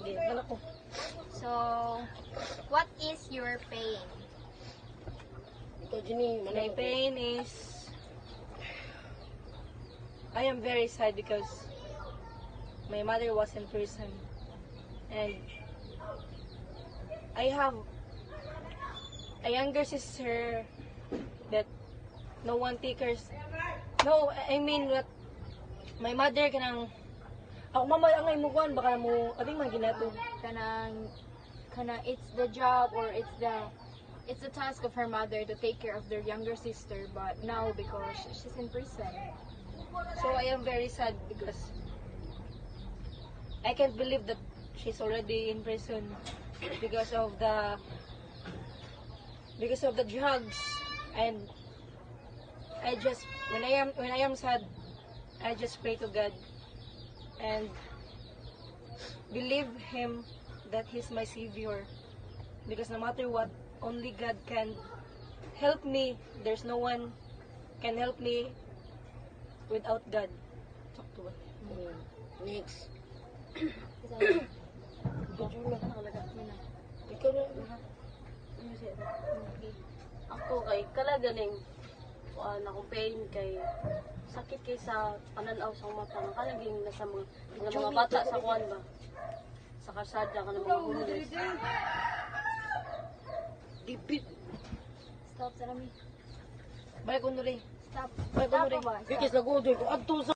Sige, anak ko. So, what is your pain? Ito, Jenny, My pain is I am very sad because my mother was in prison and I have a younger sister that no one takers. No, I mean what my mother kanang Ako mama, angay mo kuhan, baka mo, ating mga ginato. Kana it's the job or it's the task of her mother to take care of their younger sister, but now because she's in prison. so I am very sad because I can't believe that she's already in prison because of the drugs. And I just when I am sad, I just pray to God and believe him that he's my savior, because no matter what, only God can help me. There's no one can help me without God. Talk to God. Next. Ikaw na. Ako kay kalaganing na akong pain kay sakit kay sa pananaw sa mata nga kalaging nasa mga bata sa kuan ba sa kalsada ka ng mga homeless. Dipit. Stop, Salami. Bye, Kunuli. Stop. Bye, Stop Kunuli. ba? Bikis lagodoy ko. Adto sa